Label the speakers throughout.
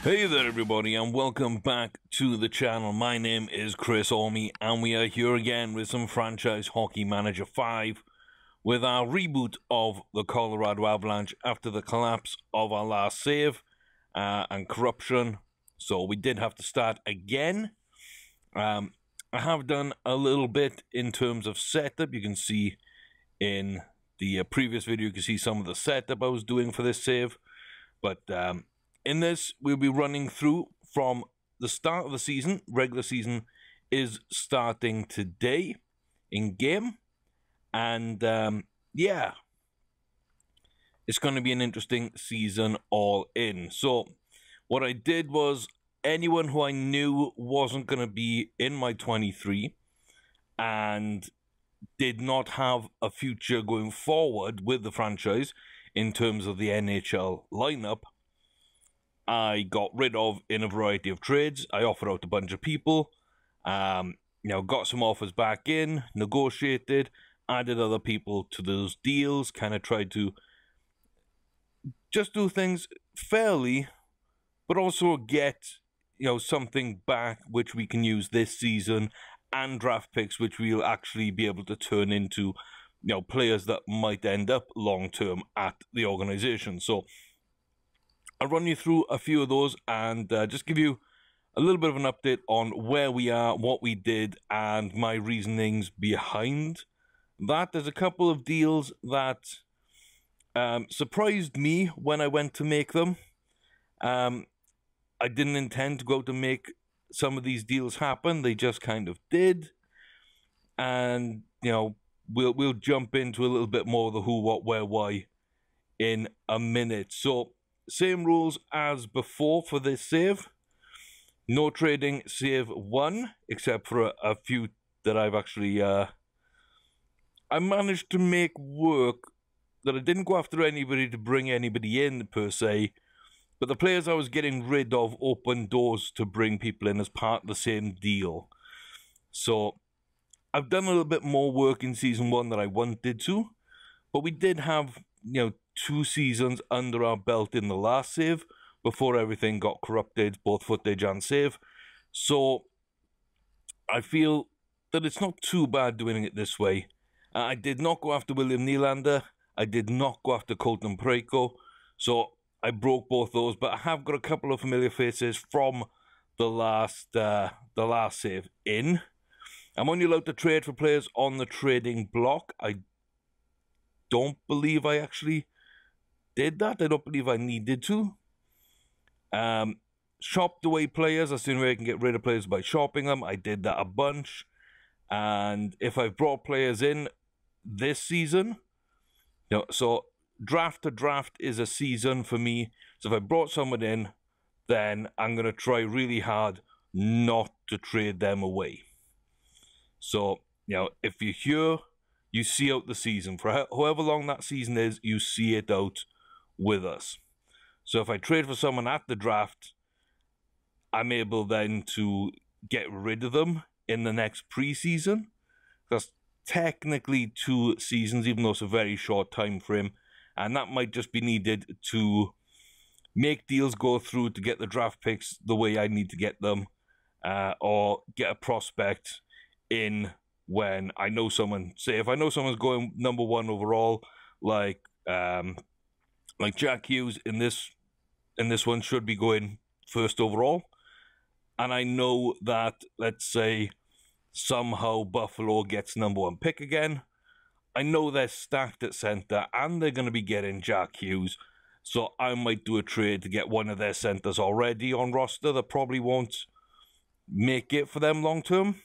Speaker 1: Hey there everybody and welcome back to the channel. My name is Chris Orme and we are here again with some Franchise Hockey Manager 5 with our reboot of the Colorado Avalanche after the collapse of our last save and corruption. So we did have to start again. I have done a little bit in terms of setup. You can see in the previous video, you can see some of the setup I was doing for this save. But in this, we'll be running through from the start of the season. Regular season is starting today in game. And yeah, it's going to be an interesting season all in. So what I did was anyone who I knew wasn't going to be in my 23 and did not have a future going forward with the franchise in terms of the NHL lineup, I got rid of in a variety of trades. I offered out a bunch of people, got some offers back in, negotiated, added other people to those deals, kind of tried to just do things fairly, but also get, something back which we can use this season, and draft picks which we'll actually be able to turn into, players that might end up long-term at the organization. So I'll run you through a few of those and just give you a little bit of an update on where we are, what we did, and my reasonings behind that. There's a couple of deals that surprised me when I went to make them. I didn't intend to go to make some of these deals happen. They just kind of did. And, we'll jump into a little bit more of the who, what, where, why in a minute. So same rules as before for this save. No trading save 1, except for a few that I've actually I managed to make work, that I didn't go after anybody to bring anybody in per se, but the players I was getting rid of opened doors to bring people in as part of the same deal. So I've done a little bit more work in season 1 than I wanted to, but we did have 2 seasons under our belt in the last save before everything got corrupted, both footage and save. So I feel that it's not too bad doing it this way. I did not go after William Nylander. I did not go after Colton Parayko. So I broke both those, but I have got a couple of familiar faces from the last save in. I'm only allowed to trade for players on the trading block. I don't believe I actually did that. I don't believe I needed to. Shopped away players. That's the only way I can get rid of players, by shopping them. I did that a bunch. And if I've brought players in this season, so draft to draft is a season for me. So if I brought someone in, then I'm going to try really hard not to trade them away. So, if you're here, you see out the season. For however long that season is, you see it out with us. So if I trade for someone at the draft, I'm able then to get rid of them in the next preseason. That's technically 2 seasons, even though it's a very short time frame. And that might just be needed to make deals go through to get the draft picks the way I need to get them. Or get a prospect in when I know someone. Say if I know someone's going number 1 overall, like Jack Hughes in this one should be going 1st overall, and I know that, let's say somehow Buffalo gets number 1 pick again, I know they're stacked at center and they're going to be getting Jack Hughes, so I might do a trade to get one of their centers already on roster that probably won't make it for them long term,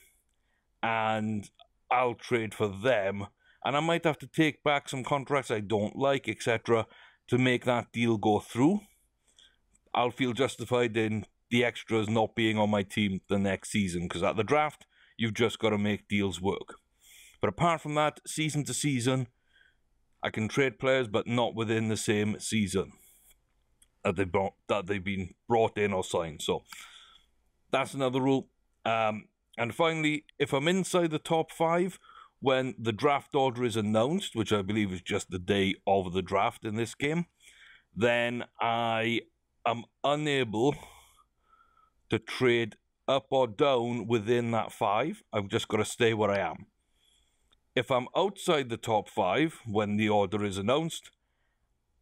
Speaker 1: and I'll trade for them, and I might have to take back some contracts I don't like, etc., to make that deal go through. I'll feel justified in the extras not being on my team the next season, because at the draft, you've just got to make deals work. But apart from that, season to season, I can trade players, but not within the same season that they've been brought in or signed. So that's another rule. And finally, if I'm inside the top 5 when the draft order is announced, which I believe is just the day of the draft in this game, then I am unable to trade up or down within that 5. I've just got to stay where I am. If I'm outside the top 5 when the order is announced,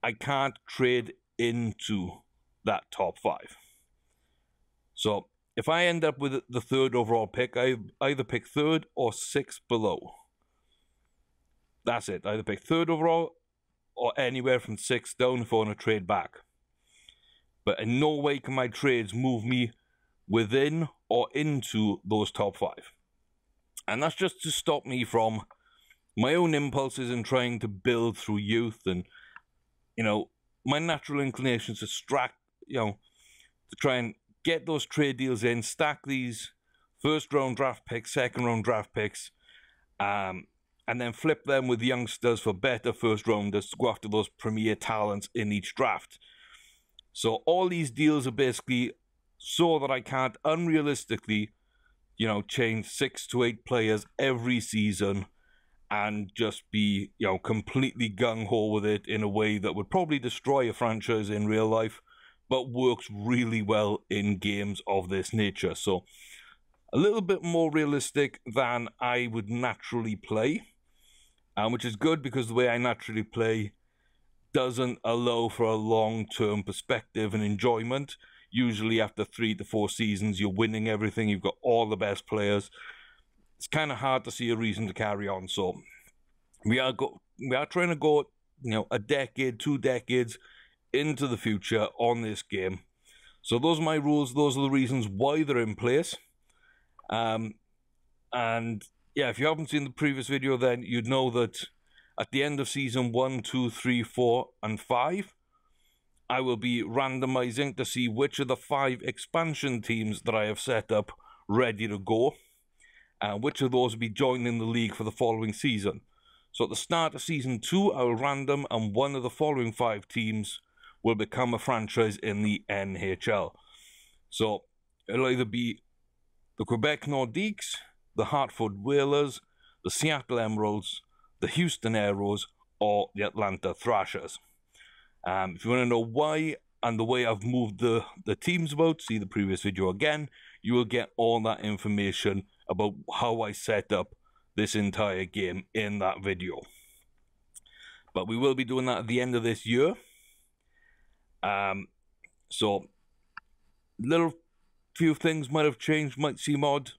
Speaker 1: I can't trade into that top 5. So if I end up with the 3rd overall pick, I either pick 3rd or 6th below. That's it. I either pick 3rd overall or anywhere from 6th down if I want to trade back. But in no way can my trades move me within or into those top 5. And that's just to stop me from my own impulses in trying to build through youth and, you know, my natural inclinations to to try and get those trade deals in, stack these first round draft picks, second round draft picks, and then flip them with youngsters for better first rounders to go after those premier talents in each draft. So all these deals are basically so that I can't unrealistically, change 6 to 8 players every season and just be, completely gung-ho with it in a way that would probably destroy a franchise in real life, but works really well in games of this nature. So a little bit more realistic than I would naturally play, which is good because the way I naturally play doesn't allow for a long-term perspective and enjoyment. Usually after 3 to 4 seasons, you're winning everything, you've got all the best players. It's kind of hard to see a reason to carry on. So we are trying to go, a decade, 2 decades into the future on this game. So those are my rules. Those are the reasons why they're in place. And yeah, if you haven't seen the previous video, then you'd know that at the end of season 1, 2, 3, 4, and 5, I will be randomizing to see which of the 5 expansion teams that I have set up ready to go, and which of those will be joining the league for the following season. So at the start of season 2, I will random, and one of the following 5 teams will become a franchise in the NHL. So it'll either be the Quebec Nordiques, the Hartford Whalers, the Seattle Emeralds, the Houston Aeros, or the Atlanta Thrashers. If you want to know why and the way I've moved the teams about, see the previous video again. You will get all that information about how I set up this entire game in that video. But we will be doing that at the end of this year. So little few things might have changed, might seem odd.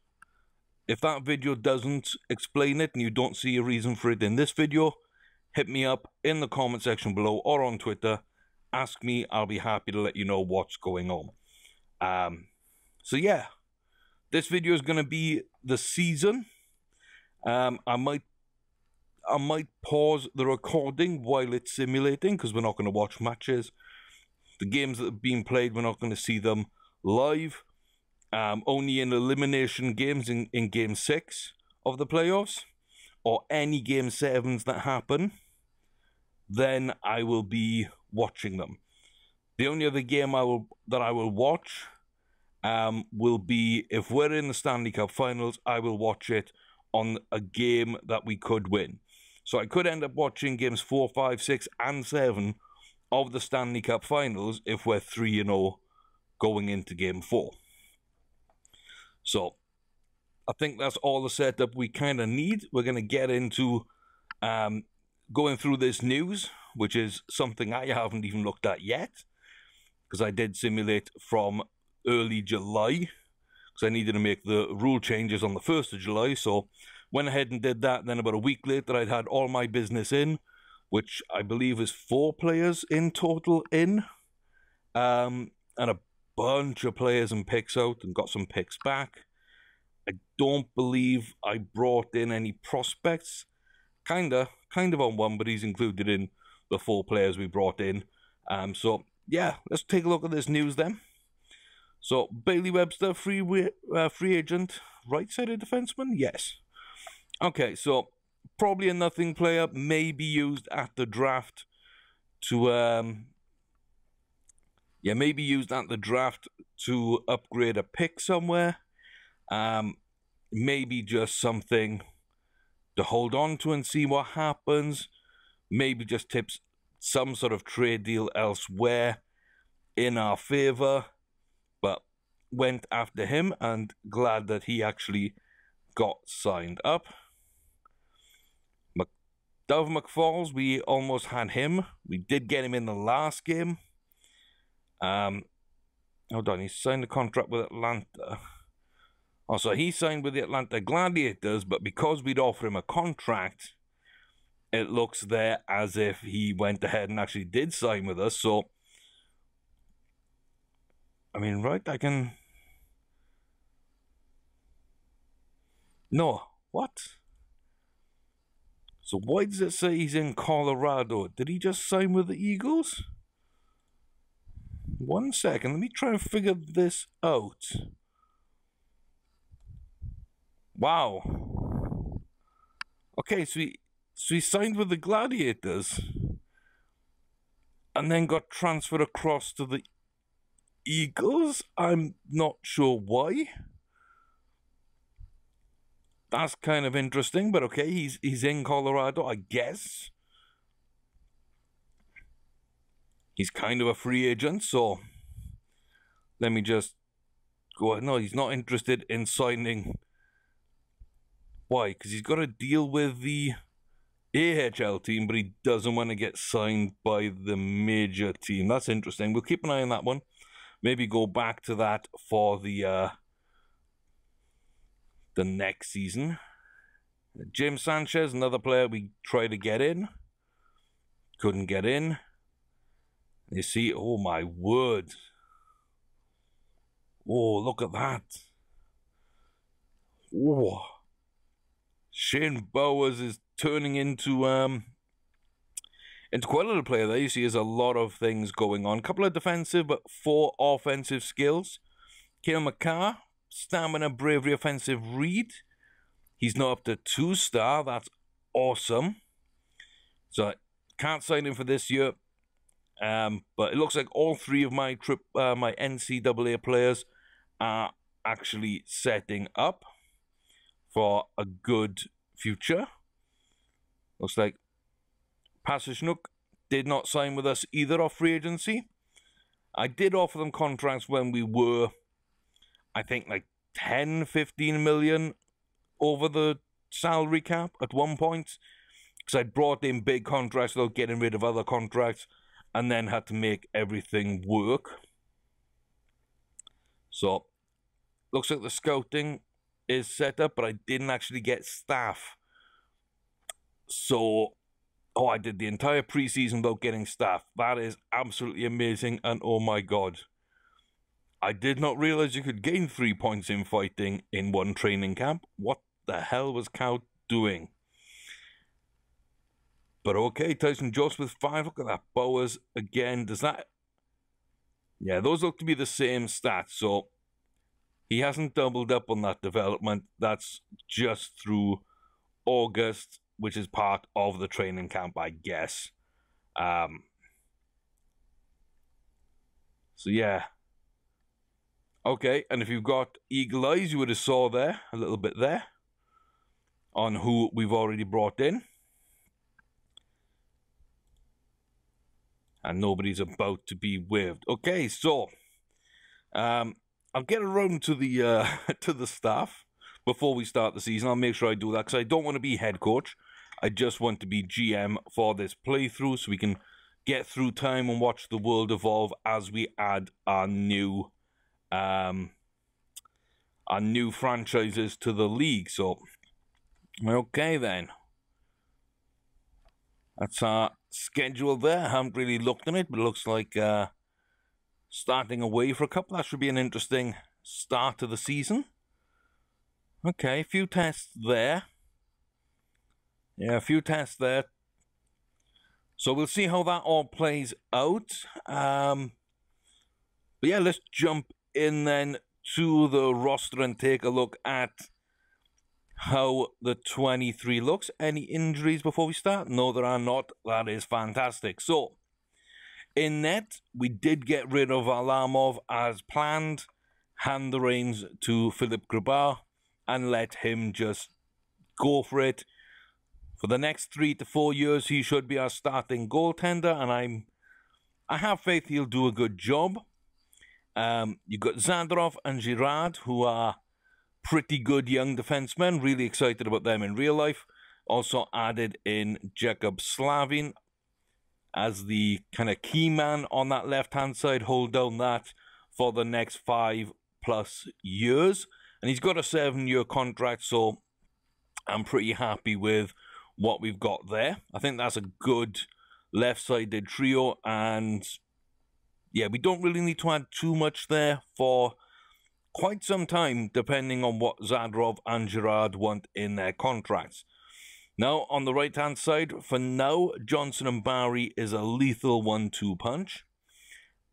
Speaker 1: If that video doesn't explain it and you don't see a reason for it in this video, hit me up in the comment section below or on Twitter. Ask me, I'll be happy to let you know what's going on. So yeah, this video is going to be the season. I might pause the recording while it's simulating because we're not going to watch matches. The games that have been played, we're not going to see them live. Only in elimination games in Game 6 of the playoffs, or any Game 7s that happen, then I will be watching them. The only other game that I will watch will be if we're in the Stanley Cup Finals. I will watch it on a game that we could win. So I could end up watching games 4, 5, 6, and 7 of the Stanley Cup Finals if we're 3-0 going into Game 4. So I think that's all the setup we kind of need. We're going to get into going through this news, which is something I haven't even looked at yet, because I did simulate from early July, because I needed to make the rule changes on the 1st of July. So went ahead and did that. And then about a week later, I'd had all my business in, which I believe is 4 players in total in, and a bunch of players and picks out, and got some picks back. I don't believe I brought in any prospects. Kind of on one, but he's included in the 4 players we brought in. So yeah, let's take a look at this news then. So Bailey Webster, free agent, right-sided defenseman, yes. Okay, so probably a nothing player, may be used at the draft to maybe used at the draft to upgrade a pick somewhere. Maybe just something to hold on to and see what happens. Maybe just tips some sort of trade deal elsewhere in our favor. But went after him, and glad that he actually got signed up. Dove McFalls, we almost had him. We did get him in the last game. Hold on, he signed a contract with Atlanta. Also, he signed with the Atlanta Gladiators, but because we'd offered him a contract, it looks there as if he went ahead and actually did sign with us. So, I mean, right, I can... No, what? So why does it say he's in Colorado? Did he just sign with the Eagles? 1 second, let me try and figure this out. Wow. Okay, so he signed with the Gladiators and then got transferred across to the Eagles. I'm not sure why. That's kind of interesting, but okay, he's in Colorado, I guess. He's kind of a free agent, so let me just go ahead. No, he's not interested in signing. Why? Because he's got a deal with the AHL team, but he doesn't want to get signed by the major team. That's interesting. We'll keep an eye on that one. Maybe go back to that for the next season. Jim Sanchez, another player we tried to get in. Couldn't get in. You see, oh my word. Oh, look at that. Oh. Shane Bowers is turning into quite a little player there. You see, there's a lot of things going on. A couple of defensive, but 4 offensive skills. Kale McCarr, stamina, bravery, offensive read. He's now up to 2-star. That's awesome. So, can't sign him for this year. But it looks like all 3 of my NCAA players are actually setting up for a good future. Looks like Pasichnuk did not sign with us either off free agency. I did offer them contracts when we were, I think, like 10, 15 million over the salary cap at one point. Because I'd brought in big contracts without getting rid of other contracts, and then had to make everything work. So, looks like the scouting is set up, but I didn't actually get staff. So, I did the entire preseason without getting staff. That is absolutely amazing, and oh my god. I did not realize you could gain 3 points in fighting in one training camp. What the hell was Cow doing? But okay, Tyson Jost with 5. Look at that. Bowers again. Does that... Yeah, those look to be the same stats. So, he hasn't doubled up on that development. That's just through August, which is part of the training camp, I guess. So, yeah. Okay, and if you've got eagle eyes, you would have saw there, a little bit there, on who we've already brought in. And nobody's about to be waived. Okay, so I'll get around to the to the staff before we start the season. I'll make sure I do that because I don't want to be head coach. I just want to be GM for this playthrough so we can get through time and watch the world evolve as we add our new franchises to the league. So okay then. That's our schedule there. I haven't really looked at it, but it looks like starting away for a couple. That should be an interesting start to the season. Okay, a few tests there. Yeah, a few tests there. So we'll see how that all plays out. But yeah, let's jump in then to the roster and take a look at how the 23 looks. Any injuries before we start? No, there are not. That is fantastic. So, in net, we did get rid of Alamov as planned, hand the reins to Philip Grabar, and let him just go for it. For the next 3 to 4 years, he should be our starting goaltender, and I have faith he'll do a good job. You've got Zadorov and Girard, who are pretty good young defensemen. Really excited about them in real life. Also added in Jakub Slavin as the kind of key man on that left-hand side. Hold down that for the next 5+ years. And he's got a 7-year contract, so I'm pretty happy with what we've got there. I think that's a good left-sided trio, and yeah, we don't really need to add too much there for quite some time, depending on what Zadorov and Girard want in their contracts. Now, on the right-hand side, for now, Johnson and Barry is a lethal 1-2 punch.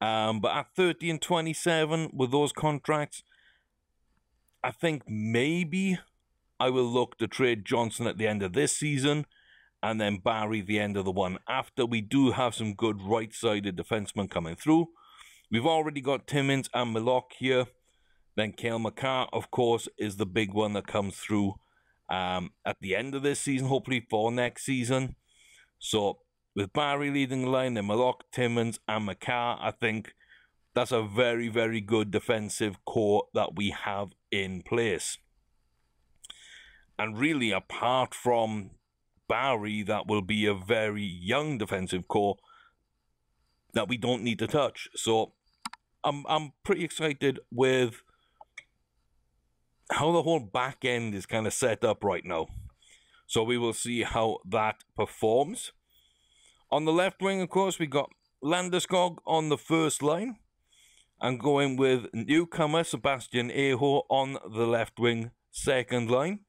Speaker 1: But at 30 and 27, with those contracts, I think maybe I will look to trade Johnson at the end of this season, and then Barry the end of the one after. We do have some good right-sided defensemen coming through. We've already got Timmins and Milok here. Then Cale Makar, of course, is the big one that comes through at the end of this season, hopefully for next season. So with Barry leading the line, then Milok, Timmins, and Makar, I think that's a very, very good defensive core that we have in place. And really, apart from Barry, that will be a very young defensive core that we don't need to touch. So I'm pretty excited with how the whole back end is kind of set up right now. So we will see how that performs. On the left wing, of course, we got Landeskog on the first line. I'm going with newcomer Sebastian Aho on the left wing, second line.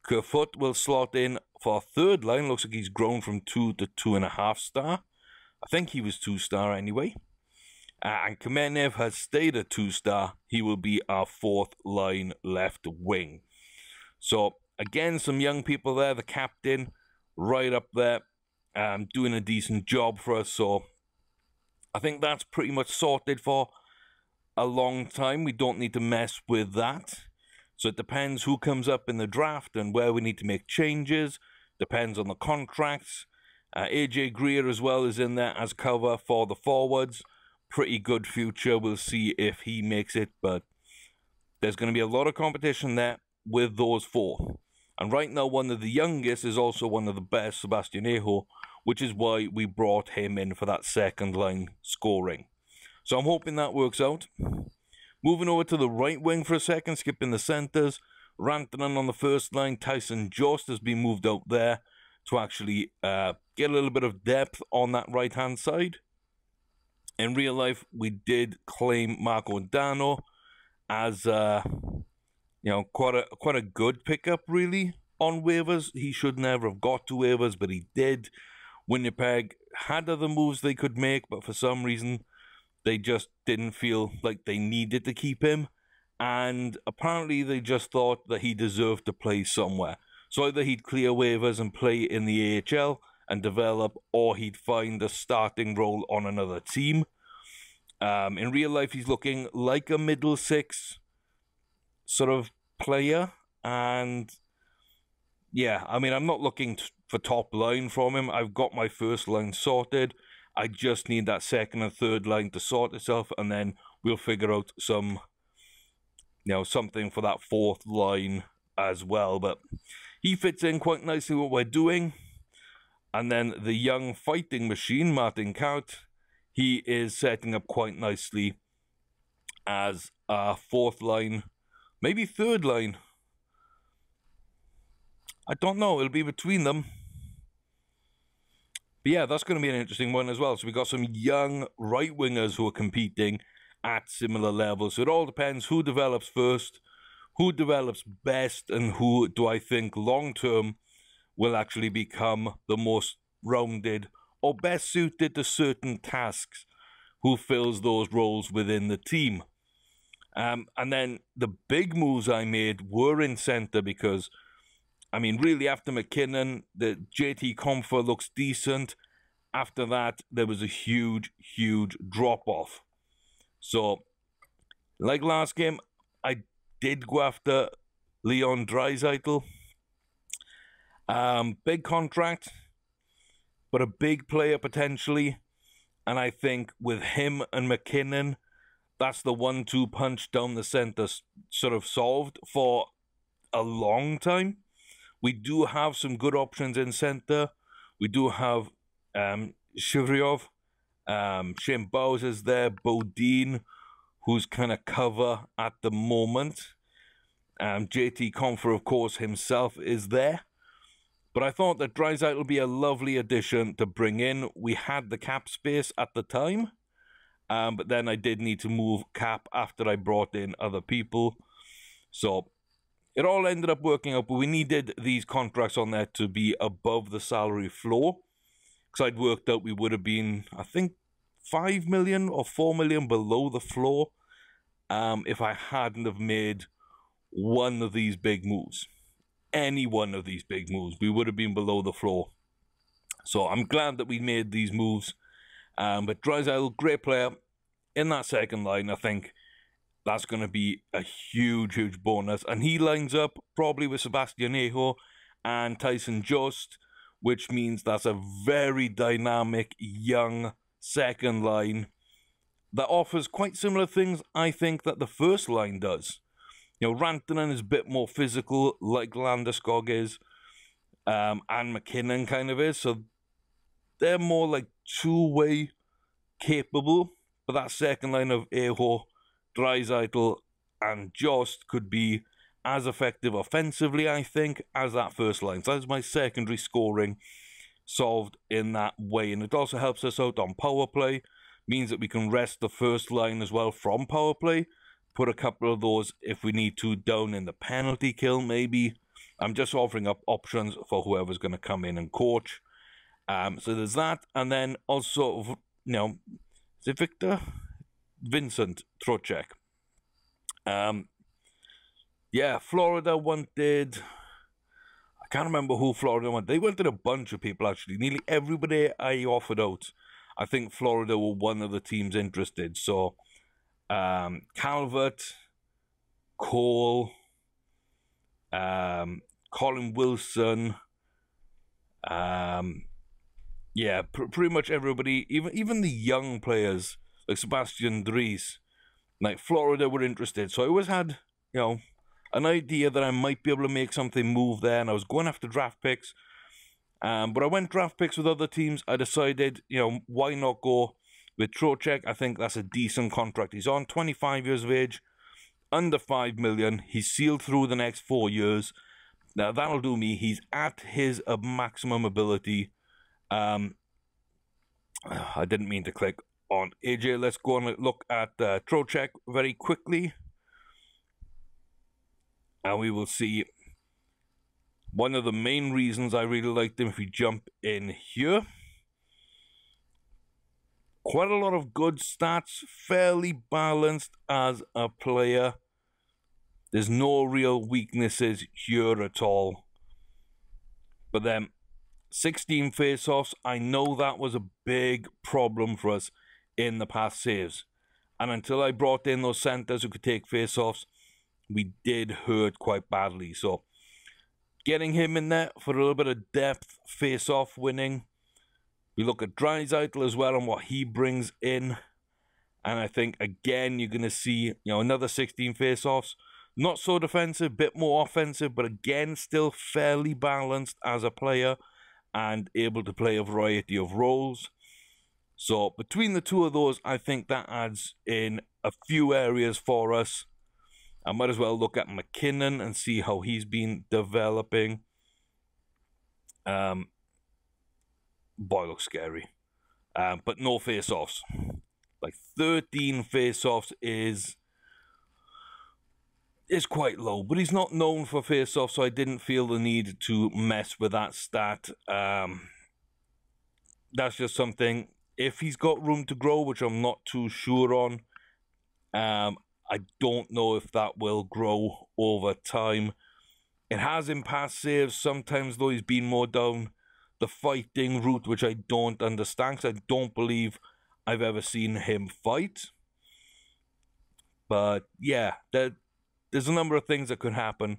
Speaker 1: Kerfoot will slot in for third line. Looks like he's grown from 2 to 2.5 star. I think he was 2-star anyway. And Kamenev has stayed a 2-star. He will be our fourth line left wing. So, again, some young people there. The captain right up there, doing a decent job for us. So, I think that's pretty much sorted for a long time. We don't need to mess with that. So it depends who comes up in the draft and where we need to make changes. Depends on the contracts. AJ Greer as well is in there as cover for the forwards. Pretty good future. We'll see if he makes it. But there's going to be a lot of competition there with those four. And right now, one of the youngest is also one of the best, Sebastian Aho, which is why we brought him in for that second line scoring. So I'm hoping that works out. Moving over to the right wing for a second, skipping the centres. Rantanen on the first line. Tyson Jost has been moved out there to actually get a little bit of depth on that right-hand side. In real life, we did claim Marco Dano as quite a good pickup, really, on waivers. He should never have got to waivers, but he did. Winnipeg had other moves they could make, but for some reason, they just didn't feel like they needed to keep him. And apparently they just thought that he deserved to play somewhere. So either he'd clear waivers and play in the AHL and develop, or he'd find a starting role on another team. In real life, he's looking like a middle six sort of player. And yeah, I mean, I'm not looking for top line from him. I've got my first line sorted. I just need that second and third line to sort itself, and then we'll figure out some, something for that fourth line as well. But he fits in quite nicely what we're doing. And then the young fighting machine, Martin Kaut, he is setting up quite nicely as a fourth line, maybe third line. I don't know. It'll be between them. But yeah, that's going to be an interesting one as well. So we've got some young right-wingers who are competing at similar levels. So it all depends who develops first, who develops best, and who do I think long-term will actually become the most rounded or best suited to certain tasks, who fills those roles within the team. And then the big moves I made were in centre because, I mean, really after McKinnon, the JT Comfer looks decent. After that, there was a huge, huge drop-off. So, like last game, I did go after Leon Draisaitl. Big contract, but a big player potentially. And I think with him and McKinnon, that's the 1-2 punch down the centre sort of solved for a long time. We do have some good options in centre. We do have Shivryov, Shane Bowes is there, Bodine, who's kind of cover at the moment. JT Confer, of course, himself is there. But I thought that Draisaitl would be a lovely addition to bring in. We had the cap space at the time, but then I did need to move cap after I brought in other people. So it all ended up working out, but we needed these contracts on there to be above the salary floor. Because I'd worked out we would have been, I think, 5 million or 4 million below the floor if I hadn't have made one of these big moves. Any one of these big moves, we would have been below the floor. So I'm glad that we made these moves. But Draisaitl, great player. In that second line, I think that's going to be a huge, huge bonus. And he lines up probably with Sebastian Aho and Tyson Jost, which means that's a very dynamic, young second line that offers quite similar things, I think, that the first line does. You know, Rantanen is a bit more physical, like Landeskog is, and McKinnon kind of is. So they're more like two-way capable. But that second line of Aho, Draisaitl, and Jost could be as effective offensively, I think, as that first line. So that's my secondary scoring solved in that way. And it also helps us out on power play. Means that we can rest the first line as well from power play. Put a couple of those, if we need to, down in the penalty kill, maybe. I'm just offering up options for whoever's going to come in and coach. So there's that. And then also, you know, is it Vincent Trocheck. Yeah, Florida wanted... I can't remember who Florida wanted. They wanted a bunch of people, actually. Nearly everybody I offered out. I think Florida were one of the teams interested. So... Calvert, Cole, Colin Wilson, yeah, pretty much everybody, even the young players like Sebastian Dries, like Florida were interested. So I always had, you know, an idea that I might be able to make something move there, and I was going after draft picks. But I went draft picks with other teams. I decided, you know, why not go with Trocheck? I think that's a decent contract. He's on 25 years of age, under 5 million. He's sealed through the next 4 years. Now, that'll do me. He's at his maximum ability. I didn't mean to click on AJ. Let's go and look at Trocheck very quickly. And we will see one of the main reasons I really liked him if we jump in here. Quite a lot of good stats, fairly balanced as a player. There's no real weaknesses here at all. But then, 16 face-offs, I know that was a big problem for us in the past saves. And until I brought in those centers who could take face-offs, we did hurt quite badly. So, getting him in there for a little bit of depth, face-off winning. We look at Draisaitl as well and what he brings in. And I think, again, you're going to see, you know, another 16 face-offs. Not so defensive, bit more offensive, but again, still fairly balanced as a player and able to play a variety of roles. So, between the two of those, I think that adds in a few areas for us. I might as well look at McKinnon and see how he's been developing. Boy, looks scary. But no face-offs. Like 13 face-offs is quite low. But he's not known for face-offs, so I didn't feel the need to mess with that stat. That's just something, if he's got room to grow, which I'm not too sure on, I don't know if that will grow over time. It has in past saves. Sometimes, though, he's been more down the fighting route, which I don't understand, because I don't believe I've ever seen him fight. But, yeah, there's a number of things that could happen.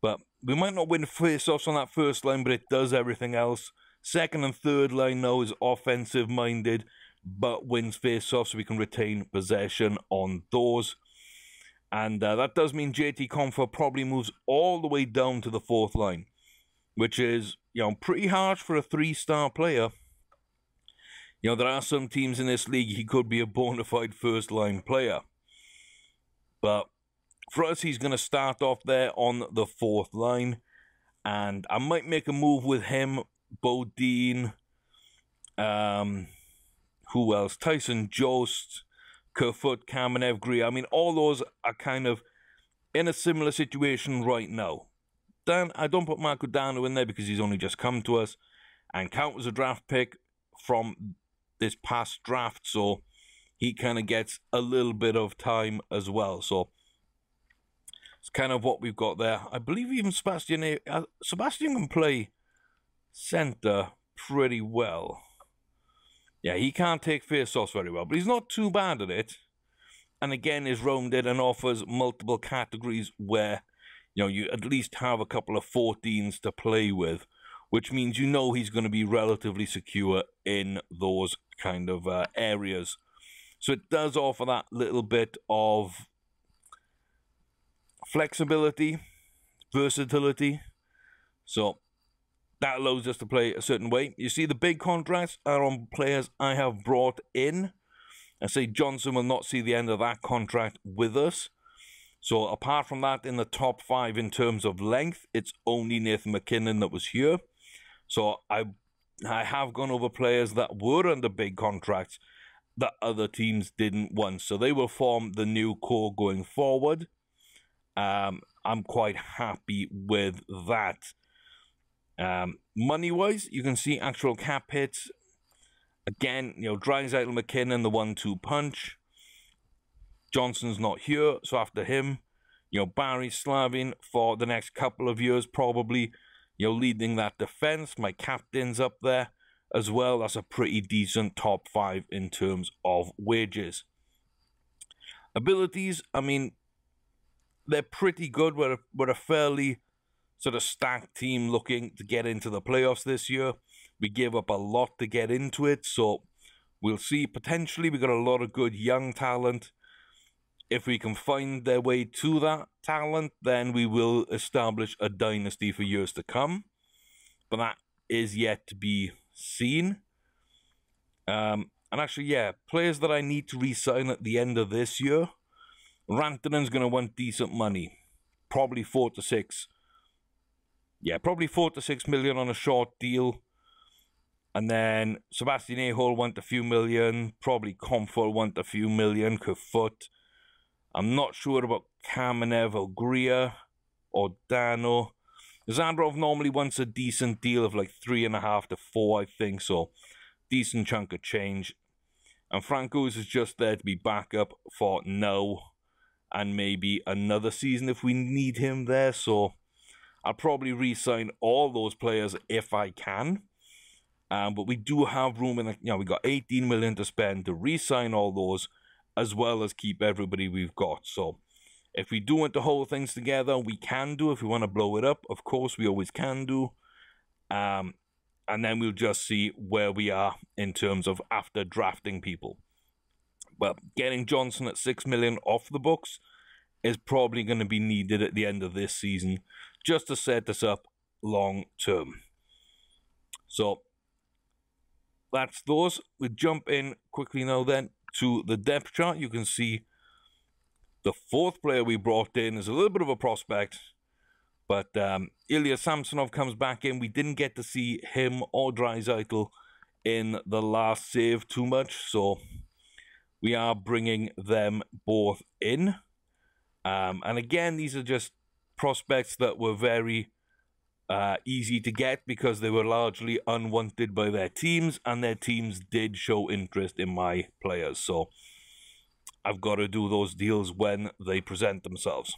Speaker 1: But we might not win face-offs on that first line, but it does everything else. Second and third line now is offensive-minded. but wins face-offs, so we can retain possession on those. And that does mean JT Confer probably moves all the way down to the 4th line, which is, pretty harsh for a 3-star player. There are some teams in this league he could be a bona fide first-line player. But for us, he's going to start off there on the 4th line. And I might make a move with him, Bodine, who else? Tyson Jost, Kerfoot, Kamenev, Greer. I mean, all those are kind of in a similar situation right now. Dan, I don't put Marco Dano in there because he's only just come to us and count as a draft pick from this past draft, so he kind of gets a little bit of time as well. So it's kind of what we've got there. I believe even Sebastian can play center pretty well. Yeah, he can't take face-offs very well, but he's not too bad at it. And again, is rounded and offers multiple categories where, you at least have a couple of 14s to play with, which means he's going to be relatively secure in those kind of areas. So it does offer that little bit of flexibility, versatility. So that allows us to play a certain way. You see, the big contracts are on players I have brought in. I say Johnson will not see the end of that contract with us. So apart from that, in the top 5 in terms of length, it's only Nathan McKinnon that was here. So I have gone over players that were under big contracts that other teams didn't want. So they will form the new core going forward. I'm quite happy with that. Money-wise, you can see actual cap hits. Again, Draisaitl, McKinnon, the 1-2 punch. Johnson's not here, so after him, Barry Slavin for the next couple of years, probably, leading that defense. My captain's up there as well. That's a pretty decent top 5 in terms of wages. Abilities, I mean, they're pretty good. We're a fairly sort of stacked team looking to get into the playoffs this year. We gave up a lot to get into it, so we'll see. Potentially, we got a lot of good young talent. If we can find their way to that talent, then we will establish a dynasty for years to come. But that is yet to be seen. And actually, yeah, players that I need to re-sign at the end of this year. Rantanen's going to want decent money. Probably 4 to 6. Yeah, probably 4 to 6 million on a short deal. And then Sebastian Aho want a few million. Probably Comfort want a few million. Kerfoot. I'm not sure about Kamenev or Greer or Dano. Zandrov normally wants a decent deal of like 3.5 to 4, I think. So, decent chunk of change. And Francouz is just there to be backup for now. And maybe another season if we need him there. So, I'll probably re-sign all those players if I can. But we do have room in the, we got 18 million to spend to re-sign all those, as well as keep everybody we've got. So if we do want to hold things together, we can do. If we want to blow it up, of course, we always can do. And then we'll just see where we are in terms of after drafting people. But getting Johnson at 6 million off the books is probably going to be needed at the end of this season, just to set us up long term. So that's those. We jump in quickly now then to the depth chart. You can see the 4th player we brought in is a little bit of a prospect, but Ilya Samsonov comes back in. We didn't get to see him or Draisaitl in the last save too much, so we are bringing them both in. And again, these are just prospects that were very easy to get because they were largely unwanted by their teams, and their teams did show interest in my players. So I've got to do those deals when they present themselves.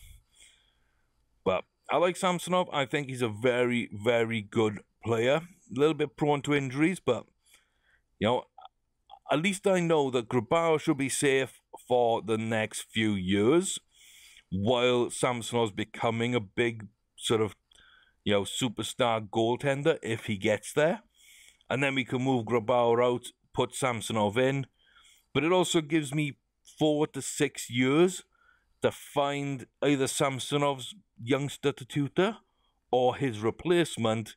Speaker 1: But I like Samsonov. I think he's a very, very good player. A little bit prone to injuries, but, at least I know that Grabauer should be safe for the next few years, while Samsonov's becoming a big sort of, superstar goaltender if he gets there. And then we can move Grabauer out, put Samsonov in, but it also gives me 4 to 6 years to find either Samsonov's youngster to tutor or his replacement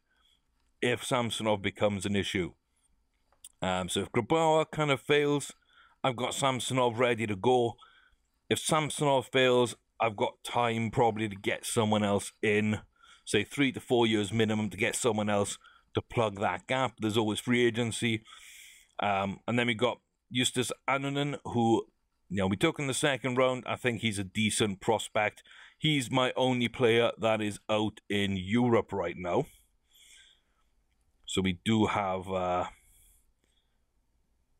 Speaker 1: if Samsonov becomes an issue. So if Grabauer kind of fails, I've got Samsonov ready to go. If Samsonov fails, I've got time probably to get someone else in, say 3 to 4 years minimum to get someone else to plug that gap. There's always free agency. And then we got Justus Annunen, who we took in the second round. I think he's a decent prospect. He's my only player that is out in Europe right now. So we do have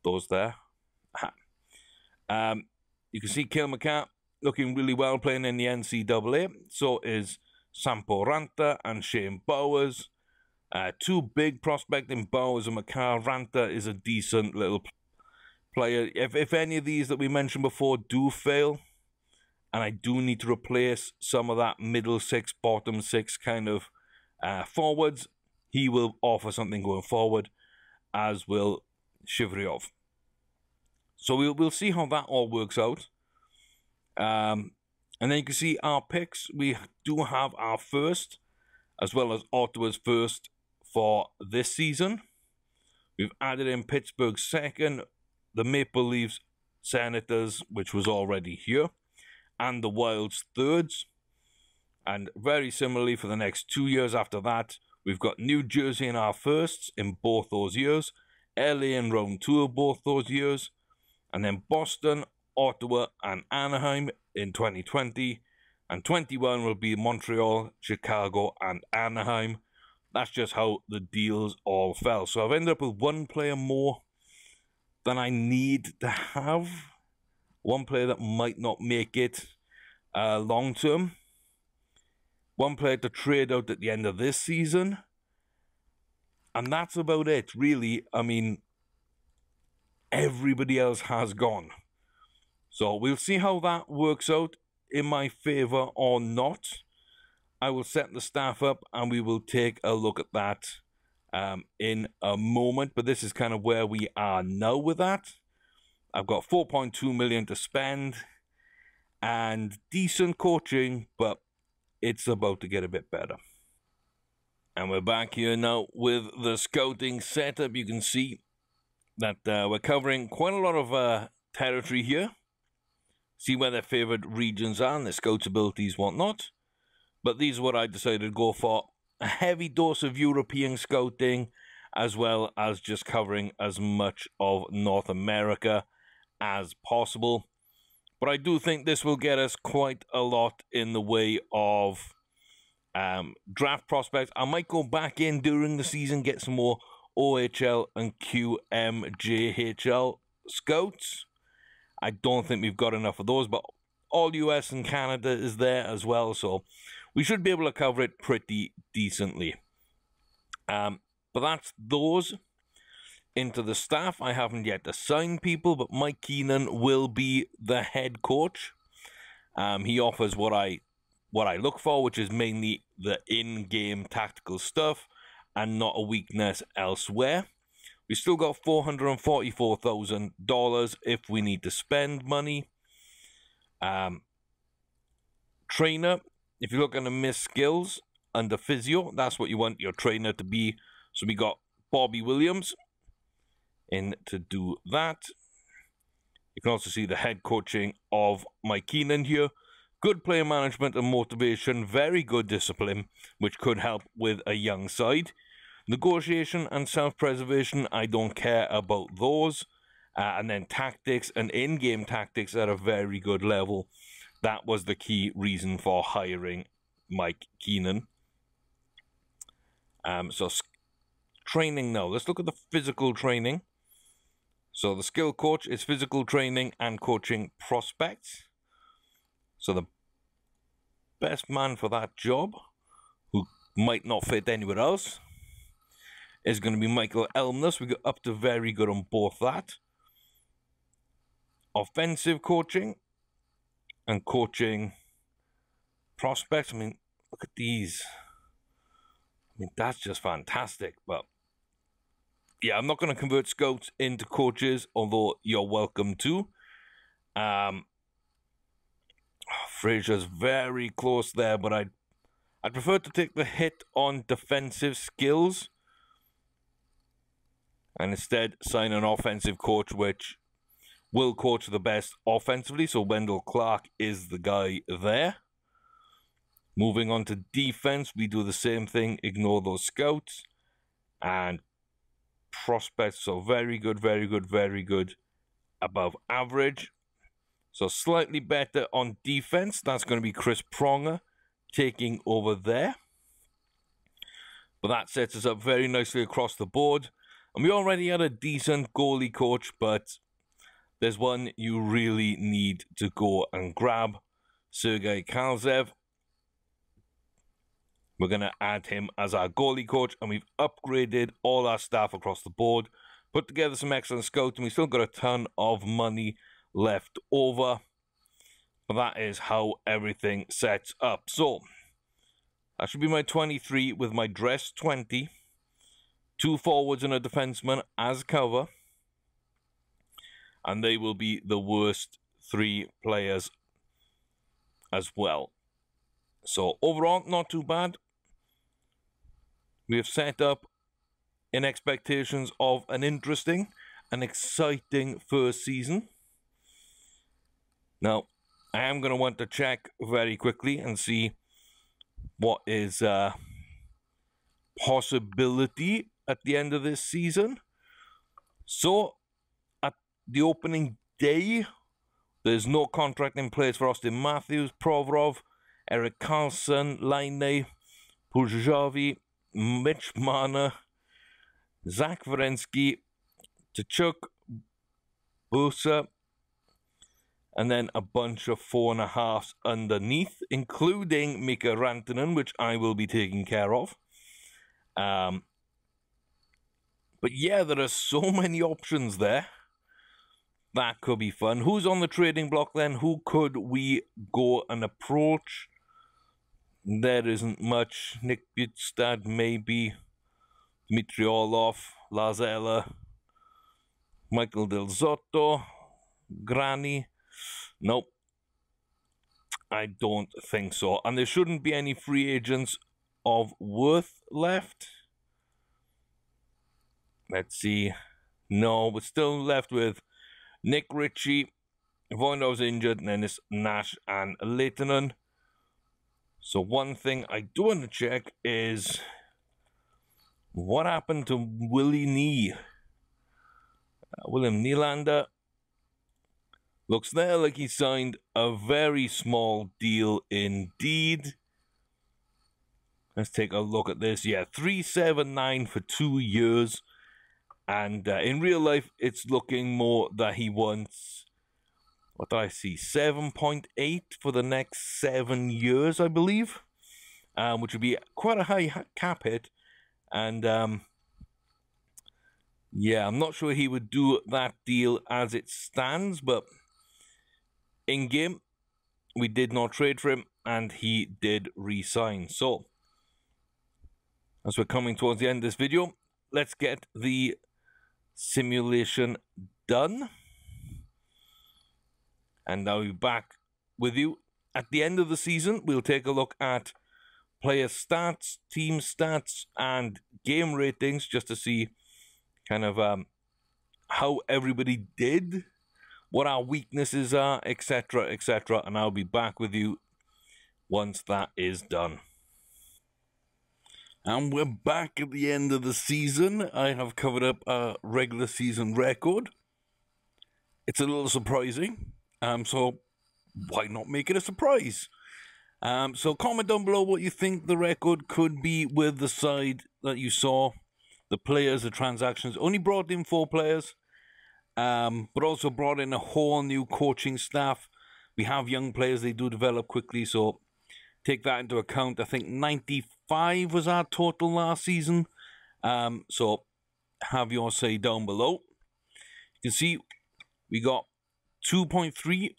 Speaker 1: those there. You can see Cale Makar looking really well playing in the NCAA. So is Sampo Ranta and Shane Bowers. Two big prospects in Bowers and Makar. Ranta is a decent little player. If any of these that we mentioned before do fail, and I do need to replace some of that middle six, bottom six kind of forwards, he will offer something going forward, as will Shivryov. So we'll see how that all works out. And then you can see our picks. We do have our first, as well as Ottawa's first for this season. We've added in Pittsburgh's second, the Maple Leafs Senators, which was already here, and the Wild's thirds. And very similarly for the next 2 years after that, we've got New Jersey in our firsts in both those years, LA in round 2 of both those years, and then Boston, Ottawa, and Anaheim in 2020. And 21 will be Montreal, Chicago, and Anaheim. That's just how the deals all fell. So I've ended up with one player more than I need to have. One player that might not make it long term. One player to trade out at the end of this season. And that's about it, really. I mean, everybody else has gone. So we'll see how that works out in my favor or not. I will set the staff up and we will take a look at that in a moment. But this is kind of where we are now with that. I've got 4.2 million to spend and decent coaching, but it's about to get a bit better. And we're back here now with the scouting setup. You can see that we're covering quite a lot of territory here. See where their favorite regions are and their scouts' abilities, whatnot. But these are what I decided to go for. A heavy dose of European scouting, as well as just covering as much of North America as possible. But I do think this will get us quite a lot in the way of draft prospects. I might go back in during the season, get some more OHL and QMJHL scouts. I don't think we've got enough of those, but all US and Canada is there as well, so we should be able to cover it pretty decently. But that's those. Into the staff, I haven't yet assigned people, but Mike Keenan will be the head coach. He offers what I look for, which is mainly the in-game tactical stuff and not a weakness elsewhere. We still got $444,000 if we need to spend money. Trainer, if you look at the missed skills under physio, that's what you want your trainer to be. So we got Bobby Williams in to do that. You can also see the head coaching of Mike Keenan here. Good player management and motivation, very good discipline, which could help with a young side. Negotiation and self-preservation, I don't care about those. And then tactics and in-game tactics at a very good level. That was the key reason for hiring Mike Keenan. So training now. Let's look at the physical training. So the skill coach is physical training and coaching prospects. So the best man for that job, who might not fit anywhere else, is going to be Michael Elmness. We got up to very good on both that. Offensive coaching and coaching prospects. I mean, look at these. I mean, that's just fantastic. But yeah, I'm not going to convert scouts into coaches, although you're welcome to. Fraser's very close there, but I'd prefer to take the hit on defensive skills and instead sign an offensive coach, which will coach the best offensively. So Wendell Clark is the guy there. Moving on to defense, we do the same thing, ignore those scouts. And prospects, so very good, very good, very good, above average. So slightly better on defense. That's going to be Chris Pronger taking over there. But that sets us up very nicely across the board. And we already had a decent goalie coach, but there's one you really need to go and grab. Sergei Kalzev. We're going to add him as our goalie coach, and we've upgraded all our staff across the board. Put together some excellent scouts, and we still got a ton of money left over. But that is how everything sets up. So, that should be my 23 with my dress 20. 2 forwards and a defenseman as cover. And they will be the worst 3 players as well. So, overall, not too bad. We have set up in expectations of an interesting and exciting first season. Now, I am going to want to check very quickly and see what is possibility at the end of this season. So, at the opening day, there's no contract in place for Austin Matthews, Provorov, Eric Carlson, Laine, Pujavi, Mitch Marner, Zach Wierenski, Tkachuk, Bursa, and then a bunch of 4.5s underneath, including Mika Rantanen, which I will be taking care of. But yeah, there are so many options there. That could be fun. Who's on the trading block then? Who could we go and approach? There isn't much. Nick Bjugstad, maybe. Dmitry Orlov, Lazella, Michael Del Zotto, Grani. Nope. I don't think so. And there shouldn't be any free agents of worth left. Let's see. No, we're still left with Nick Ritchie, Voindov's injured, and then it's Nash and Leitonen. So one thing I do want to check is what happened to Willie Nee? William Nylander. Looks there like he signed a very small deal indeed. Let's take a look at this. Yeah, $379 for 2 years. And in real life, it's looking more that he wants, what do I see, 7.8 for the next 7 years, I believe. Which would be quite a high cap hit. And yeah, I'm not sure he would do that deal as it stands, but in game, we did not trade for him, and he did re-sign. So, as we're coming towards the end of this video, let's get the simulation done. And I'll be back with you at the end of the season. We'll take a look at player stats, team stats, and game ratings just to see kind of how everybody did, what our weaknesses are, etc., etc. And I'll be back with you once that is done. And we're back at the end of the season. I have covered up a regular season record. It's a little surprising, so why not make it a surprise? So comment down below what you think the record could be with the side that you saw. The players, the transactions. Only brought in 4 players, but also brought in a whole new coaching staff. We have young players, they do develop quickly, so take that into account. I think 95 was our total last season. So have your say down below. You can see we got 2.3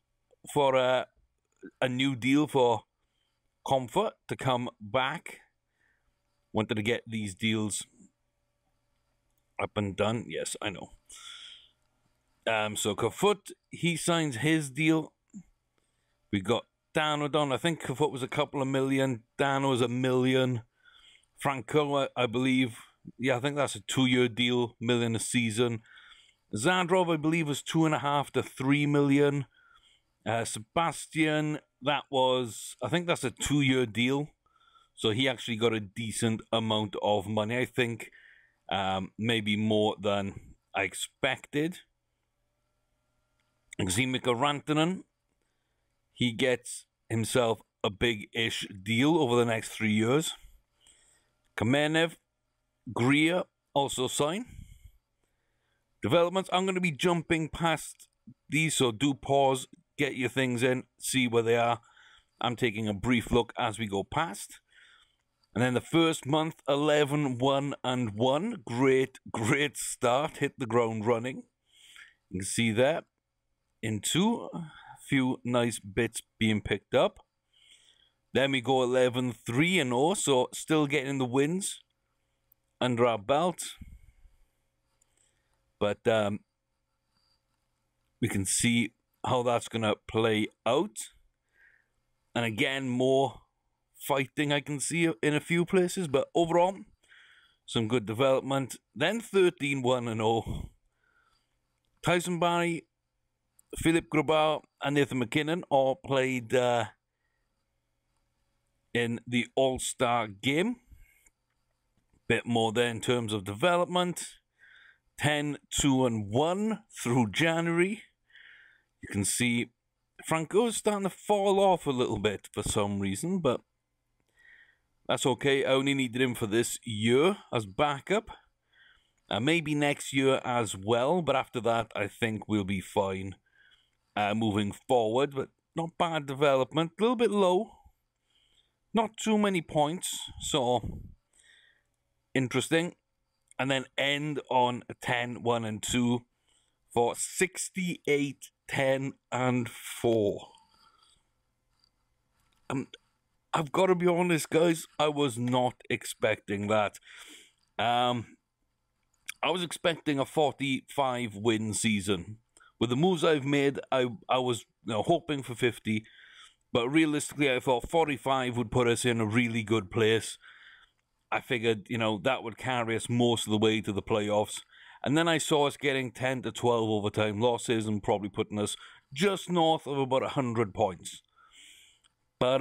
Speaker 1: for a new deal for Comfort to come back. Wanted to get these deals Up and done. Yes, I know. So Kafut, he signs his deal. We got Dano done. I think Kafut was a couple of million. Dano was $1 million. Franco, I believe. Yeah, I think that's a 2-year deal, $1 million a season. Zadrov, I believe, was 2.5 to 3 million. Sebastian, that was, I think that's a 2-year deal. So he actually got a decent amount of money. I think maybe more than I expected. Zimika Rantanen, he gets himself a big-ish deal over the next 3 years. Kamenev, Greer also sign. Developments, I'm going to be jumping past these, so do pause, get your things in, see where they are. I'm taking a brief look as we go past. And then the first month, 11-1-1. Great start. Hit the ground running. You can see there. Into a few nice bits being picked up. Then we go 11-3-0, so still getting the wins under our belt. But we can see how that's going to play out. And again, more fighting I can see in a few places. But overall, some good development. Then 13-1-0. Tyson Barry, Philip Grubauer, and Nathan McKinnon all played in the All-Star game. Bit more there in terms of development. 10-2-1 through January. You can see Franco's starting to fall off a little bit for some reason, but that's okay. I only needed him for this year as backup. Maybe next year as well, but after that, I think we'll be fine moving forward. But not bad development. A little bit low. Not too many points, so interesting. And then end on 10-1-2 for 68-10-4. I've got to be honest, guys, I was not expecting that. I was expecting a 45-win season. With the moves I've made, I was hoping for 50, but realistically, I thought 45 would put us in a really good place. I figured, that would carry us most of the way to the playoffs. And then I saw us getting 10 to 12 overtime losses and probably putting us just north of about 100 points. But,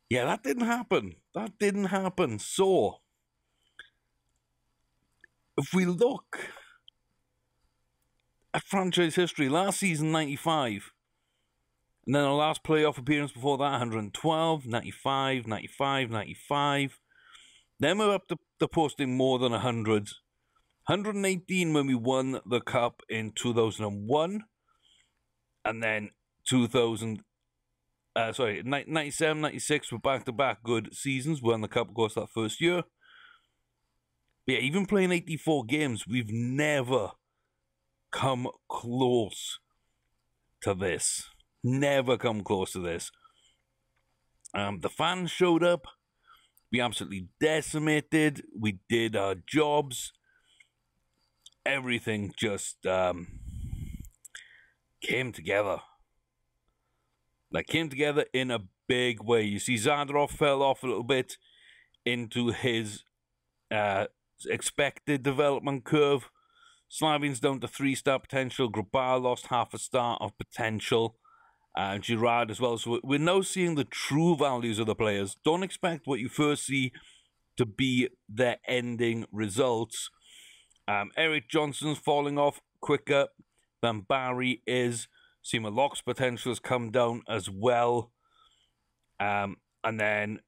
Speaker 1: yeah, that didn't happen. That didn't happen. So, if we look at franchise history, last season, 95. And then our last playoff appearance before that, 112, 95, 95, 95. Then we're up to posting more than 100. 118 when we won the Cup in 2001. And then 97, 96 were back-to-back good seasons. We won the Cup, of course, that first year. But yeah, even playing 84 games, we've never come close to this. Never come close to this. The fans showed up. We absolutely decimated. We did our jobs. Everything just came together. Came together in a big way. You see, Zadorov fell off a little bit into his expected development curve. Slavin's down to 3-star potential. Grubauer lost half a star of potential. Girard as well. So we're now seeing the true values of the players. Don't expect what you first see to be their ending results. Eric Johnson's falling off quicker than Barry is. Seymour Locke's potential has come down as well. And then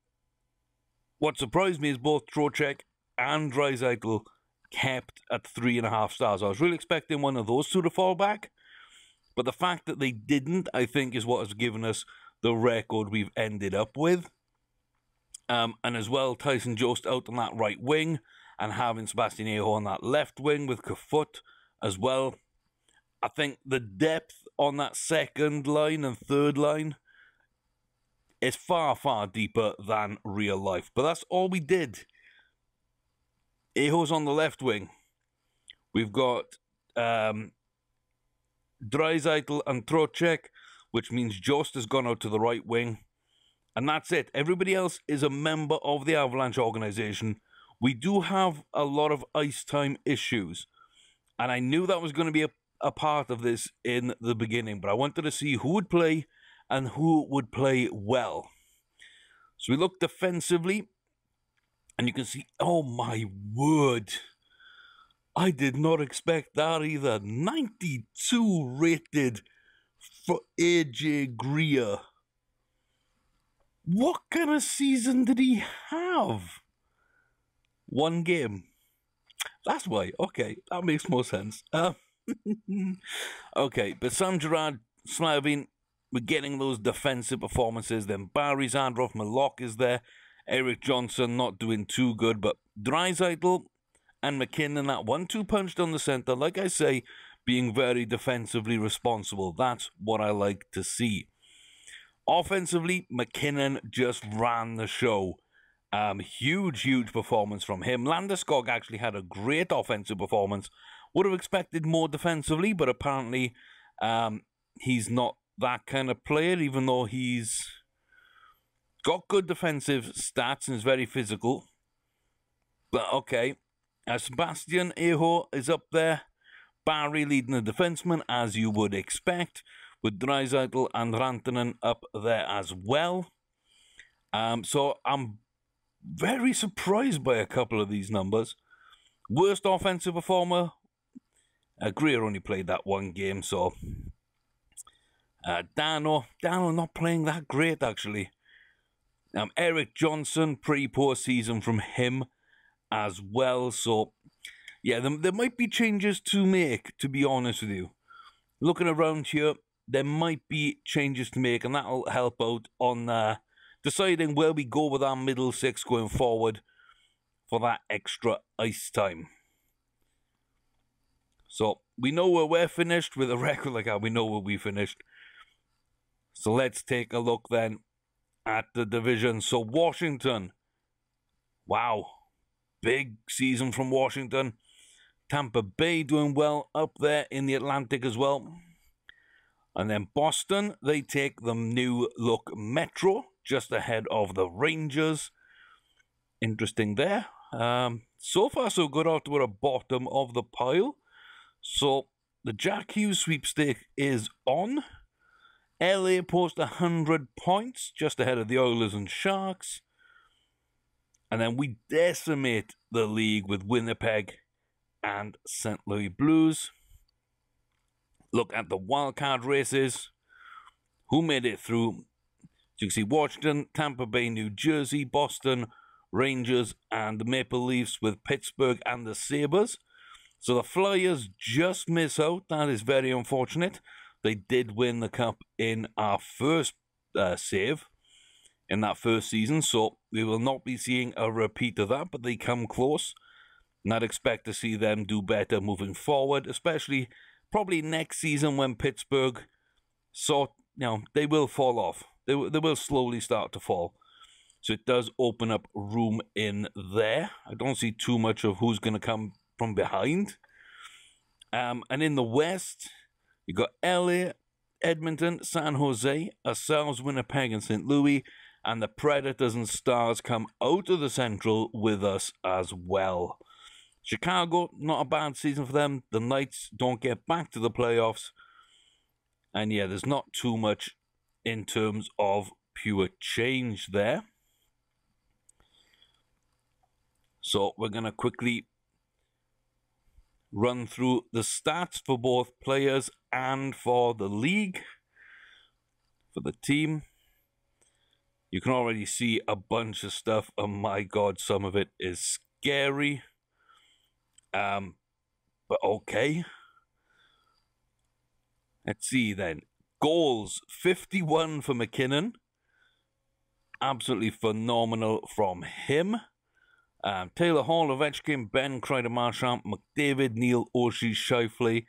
Speaker 1: what surprised me is both Trocheck and Draisaitl kept at 3.5 stars. I was really expecting one of those two to fall back. But the fact that they didn't, I think, is what has given us the record we've ended up with. And as well, Tyson Jost out on that right wing and having Sebastian Aho on that left wing with Kafut as well. I think the depth on that second line and third line is far, far deeper than real life. But that's all we did. Ajo's on the left wing. We've got Draisaitl and Trocek, which means Jost has gone out to the right wing. And that's it. Everybody else is a member of the Avalanche organization. We do have a lot of ice time issues. And I knew that was going to be a part of this in the beginning. But I wanted to see who would play and who would play well. So we look defensively. And you can see, oh my word. I did not expect that either. 92 rated for AJ Greer. What kind of season did he have? One game. That's why. Okay, that makes more sense. Okay, but Sam Gerard, Slavin, we're getting those defensive performances. Then Barry Zandrov, Malok is there. Eric Johnson not doing too good, but Draisaitl and McKinnon, that 1-2 punch down the centre, like I say, being very defensively responsible. That's what I like to see. Offensively, McKinnon just ran the show. Huge performance from him. Landeskog actually had a great offensive performance. Would have expected more defensively, but apparently he's not that kind of player, even though he's got good defensive stats and is very physical. But okay, Sebastian Aho is up there. Barry leading the defenseman, as you would expect, with Draisaitl and Rantanen up there as well. So I'm very surprised by a couple of these numbers. Worst offensive performer, Greer only played that one game, so Dano not playing that great, actually. Eric Johnson, pretty poor season from him as well. So, yeah, there might be changes to make, to be honest with you. Looking around here, there might be changes to make, and that'll help out on deciding where we go with our middle six going forward for that extra ice time. So, we know where we're finished with a record like that. We know where we finished. So, let's take a look then at the division. So, Washington. Wow. Big season from Washington. Tampa Bay doing well up there in the Atlantic as well. And then Boston, they take the new look Metro, just ahead of the Rangers. Interesting there. So far, so good out to the bottom of the pile. So, the Jack Hughes sweepstake is on. LA post 100 points, just ahead of the Oilers and Sharks. And then we decimate the league with Winnipeg and St. Louis Blues. Look at the wildcard races. Who made it through? You can see Washington, Tampa Bay, New Jersey, Boston, Rangers, and the Maple Leafs with Pittsburgh and the Sabres. So the Flyers just miss out. That is very unfortunate. They did win the Cup in our first save in that first season, so we will not be seeing a repeat of that, but they come close. And I'd expect to see them do better moving forward, especially probably next season when Pittsburgh they will fall off. They will slowly start to fall. So it does open up room in there. I don't see too much of who's going to come from behind. And in the West, you got LA, Edmonton, San Jose, ourselves, Winnipeg, and St. Louis. And the Predators and Stars come out of the Central with us as well. Chicago, not a bad season for them. The Knights don't get back to the playoffs. And yeah, there's not too much in terms of pure change there. So we're going to quickly run through the stats for both players and for the league, for the team. You can already see a bunch of stuff. Oh my God, some of it is scary. But okay. Let's see then. Goals, 51 for McKinnon. Absolutely phenomenal from him. Taylor Hall, Ovechkin, Ben, Kreider, Marchand, McDavid, Neil, Oshie, Scheifele,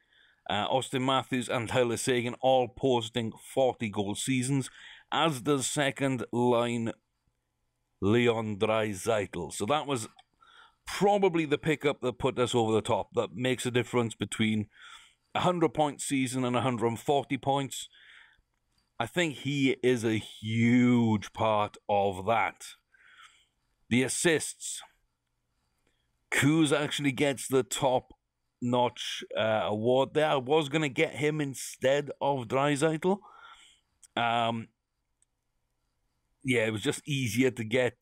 Speaker 1: Austin Matthews, and Tyler Seguin all posting 40-goal seasons, as does second line Leon Draisaitl. So that was probably the pickup that put us over the top, that makes a difference between a 100-point season and 140 points. I think he is a huge part of that. The assists. Kuz actually gets the top-notch award there. I was going to get him instead of Draisaitl. Yeah, it was just easier to get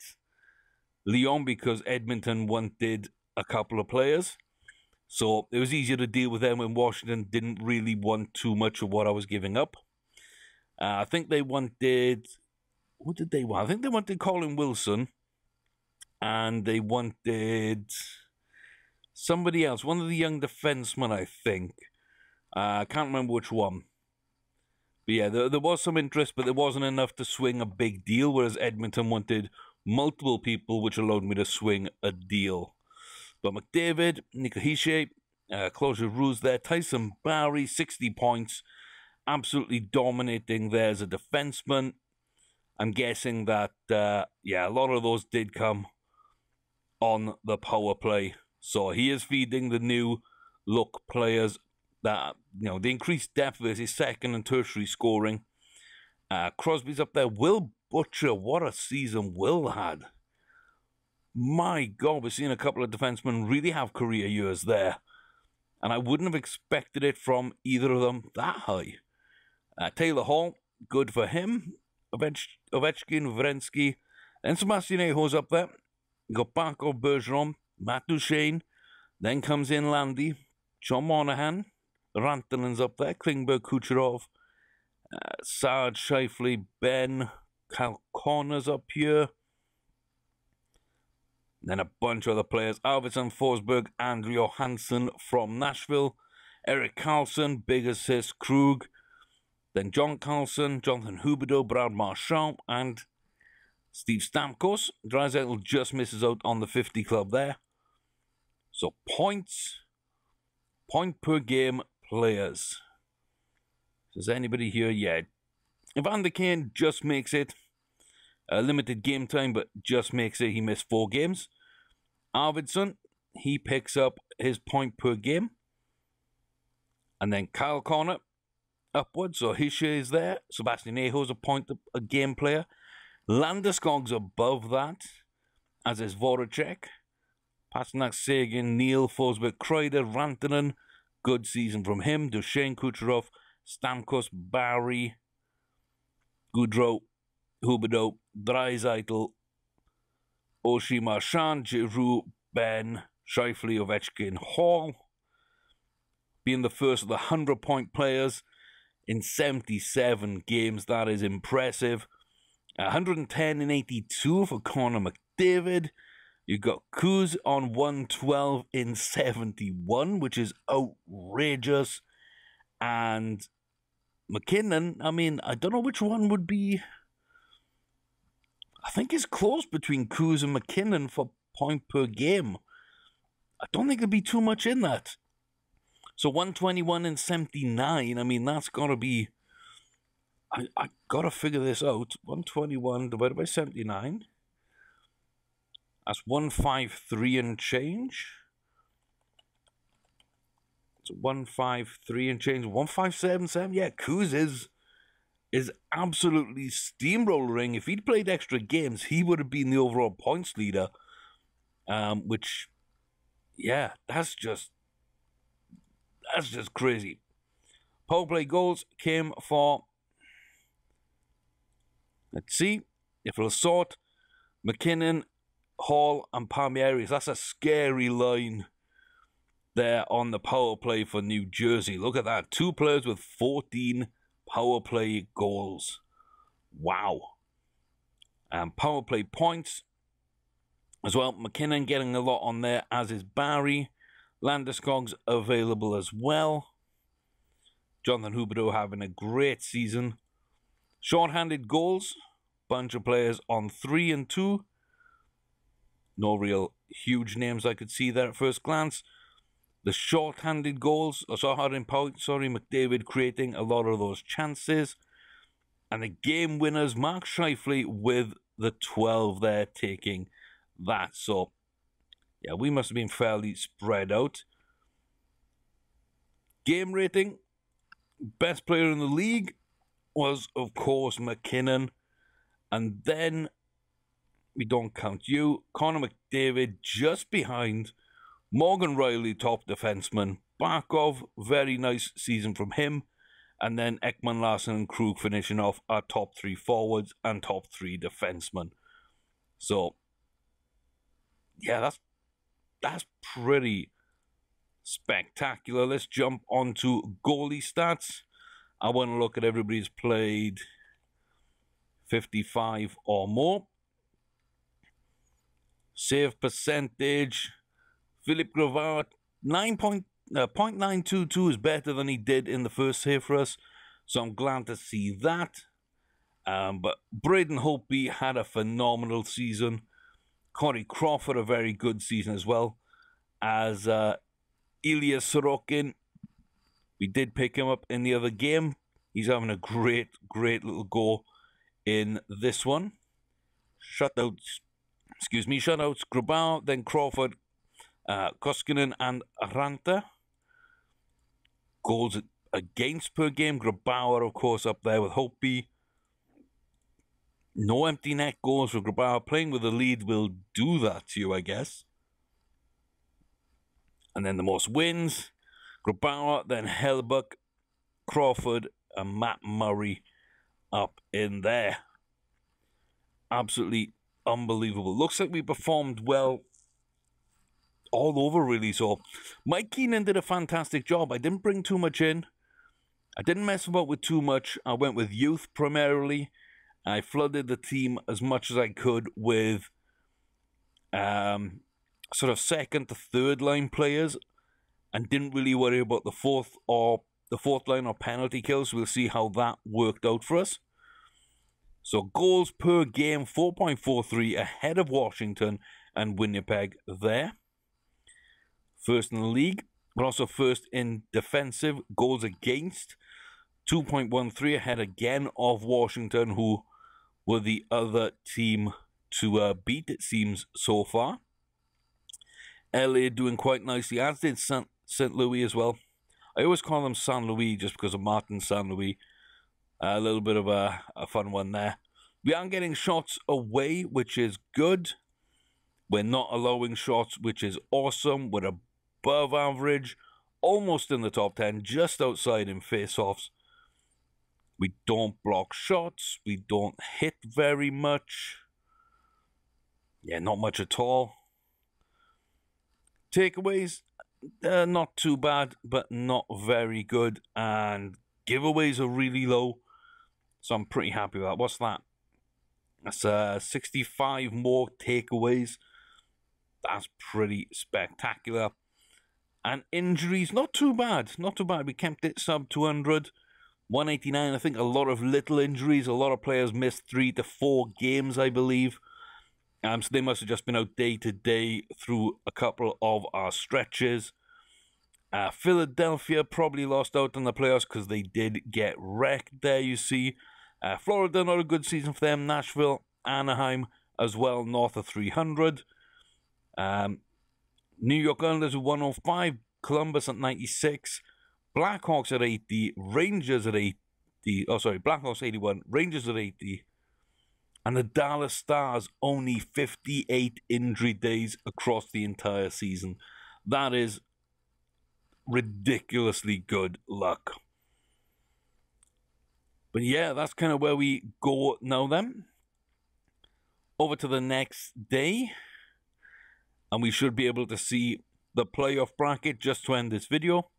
Speaker 1: Leon because Edmonton wanted a couple of players. So it was easier to deal with them when Washington didn't really want too much of what I was giving up. I think they wanted... What did they want? I think they wanted Colin Wilson. And they wanted somebody else. One of the young defensemen, I think. I can't remember which one. But yeah, there was some interest, but there wasn't enough to swing a big deal, whereas Edmonton wanted multiple people, which allowed me to swing a deal. But McDavid, Nikahishe, Claude Giroux's there, Tyson Barrie, 60 points, absolutely dominating there as a defenseman. I'm guessing that, yeah, a lot of those did come on the power play. So he is feeding the new look players that, you know, the increased depth versus second and tertiary scoring. Crosby's up there. Will Butcher, what a season Will had. My God, we're seeing a couple of defensemen really have career years there. And I wouldn't have expected it from either of them that high. Taylor Hall, good for him. Ovechkin, Vrensky, and Sebastian Aho's up there. You got Barkov, Bergeron, Matt Duchene. Then comes in Landy, John Monahan, Rantalen's up there, Klingberg, Kucherov, Sarge, Scheifele, Ben, Kyle Connor's up here. Then a bunch of other players. Arvidsson, Forsberg, Andrew Johansson from Nashville. Eric Carlson, big assist, Krug. Then John Carlson, Jonathan Huberdeau, Brad Marchand, and Steve Stamkos. Draisaitl just misses out on the 50 club there. So points, point per game players. Is anybody here? Yeah. Evander Kane just makes it. Limited game time, but just makes it. He missed 4 games. Arvidsson, he picks up his point per game. And then Kyle Connor, upwards. So Hische is there. Sebastian Aho's a point a game player. Landeskog's above that, as is Voracek. Pasternak, Sagan, Neal, Forsberg, Kreider, Rantanen. Good season from him. Duchene, Kucherov, Stamkos, Barry, Goudreau, Huberdeau, Draisaitl, Oshie, Marchand, Giroux, Ben, Scheifele, Ovechkin, Hall. Being the first of the 100-point players in 77 games. That is impressive. 110 in 82 for Connor McDavid. You got Kuz on 112 in 71, which is outrageous. And McKinnon, I mean, I don't know which one would be. I think it's close between Kuz and McKinnon for point per game. I don't think there'd be too much in that. So 121 and 79, I mean, that's got to be... I got to figure this out. 121 divided by 79. That's 153 and change. It's 153 and change. 1577. Yeah, Kuz is absolutely steamrolling. If he'd played extra games, he would have been the overall points leader. Which, yeah, that's just crazy. Power play goals came for, let's see, if it'll sort, McKinnon, Hall, and Palmieri. That's a scary line there on the power play for New Jersey. Look at that. 2 players with 14 power play goals. Wow. And power play points as well. McKinnon getting a lot on there, as is Barry. Landeskog's available as well. Jonathan Huberdeau having a great season. Short-handed goals. Bunch of players on 3 and 2. No real huge names I could see there at first glance. The short-handed goals, short-handed points, McDavid creating a lot of those chances. And the game winners, Mark Scheifele with the 12 there, taking that. So, Yeah, we must have been fairly spread out. Game rating, best player in the league was, of course, McKinnon. And then, we don't count you, Connor McDavid just behind. Morgan Riley, top defenseman. Barkov, very nice season from him. And then Ekman Larsson and Krug finishing off our top 3 forwards and top 3 defensemen. So, yeah, that's pretty spectacular. Let's jump onto goalie stats. I want to look at everybody's played 55 or more. Save percentage. Philippe Gravatt, 0.922 is better than he did in the first save for us. So I'm glad to see that. But Braden Holtby had a phenomenal season. Corey Crawford, a very good season as well. As Ilya Sorokin, we did pick him up in the other game. He's having a great little go in this one. Shutouts, Grabau, then Crawford, Koskinen and Ranta. Goals against per game, Grabauer, of course, up there with Holtby. No empty net goals for Grabauer. Playing with the lead will do that to you, I guess. And then the most wins, Grabauer, then Hellbuck, Crawford, and Matt Murray up in there. Absolutely unbelievable. Looks like we performed well all over, really. So Mike Keenan did a fantastic job. I didn't bring too much in. I didn't mess about with too much. I went with youth primarily. I flooded the team as much as I could with sort of second to third line players, and didn't really worry about the fourth line or penalty kills. We'll see how that worked out for us. So goals per game, 4.43, ahead of Washington and Winnipeg there. First in the league, but also first in defensive goals against, 2.13, ahead again of Washington, who were the other team to beat, it seems, so far. LA doing quite nicely, as did St. Louis as well. I always call them San Luis just because of Martin San Luis. A little bit of a fun one there. We are getting shots away, which is good. We're not allowing shots, which is awesome. We're above average, almost in the top 10, just outside in face-offs. We don't block shots. We don't hit very much. Yeah, not much at all. Takeaways, not too bad, but not very good. And giveaways are really low. So I'm pretty happy with that. What's that? That's 65 more takeaways. That's pretty spectacular. And injuries, not too bad. Not too bad. We kept it sub 200. 189, I think a lot of little injuries. A lot of players missed 3 to 4 games, I believe. So they must have just been out day to day through a couple of our stretches. Philadelphia probably lost out on the playoffs because they did get wrecked there, you see. Florida, not a good season for them. Nashville, Anaheim as well, north of 300. New York Islanders at 105. Columbus at 96. Blackhawks at 80. Rangers at 80. Oh, sorry, Blackhawks 81. Rangers at 80. And the Dallas Stars, only 58 injury days across the entire season. That is ridiculously good luck. But yeah, that's kind of where we go now then. Over to the next day. And we should be able to see the playoff bracket just to end this video.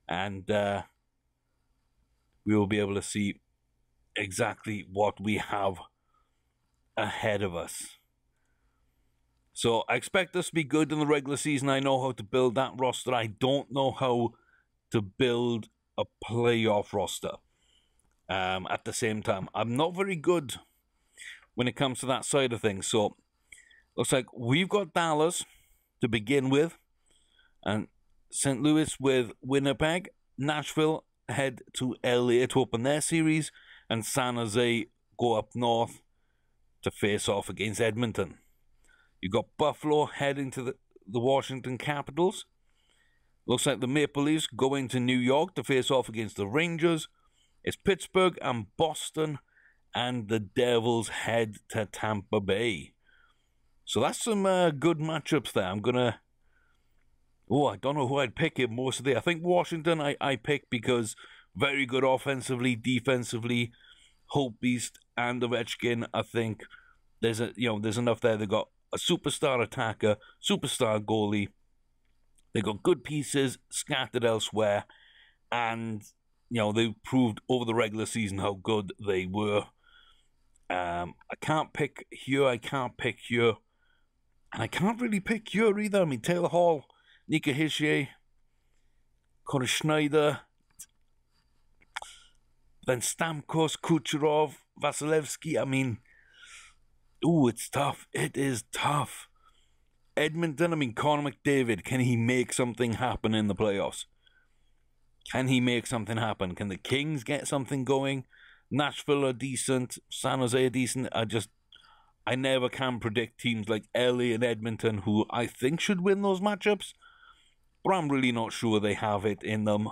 Speaker 1: And we will be able to see exactly what we have ahead of us. So I expect us to be good in the regular season. I know how to build that roster. I don't know how to build a playoff roster. At the same time, I'm not very good when it comes to that side of things. So looks like we've got Dallas to begin with, and St. Louis with Winnipeg. Nashville head to LA to open their series, and San Jose go up north to face off against Edmonton. You got Buffalo heading to the Washington Capitals. Looks like the Maple Leafs going to New York to face off against the Rangers. It's Pittsburgh and Boston, and the Devils head to Tampa Bay. So that's some good matchups there. I'm gonna... Oh, I don't know who I'd pick in most of the... I think Washington I pick because very good offensively, defensively. Hope Beast and Ovechkin, I think there's enough there. They've got a superstar attacker, superstar goalie. They've got good pieces scattered elsewhere, and they proved over the regular season how good they were. I can't pick here. I can't pick here, and I can't really pick here either. I mean, Taylor Hall, Nika Hischier, Conor Schneider, then Stamkos, Kucherov, Vasilevsky. I mean, it's tough. It is tough. Edmonton, I mean, Connor McDavid, can he make something happen in the playoffs? Can he make something happen? Can the Kings get something going? Nashville are decent. San Jose are decent. I never can predict teams like LA and Edmonton, who I think should win those matchups, but I'm really not sure they have it in them.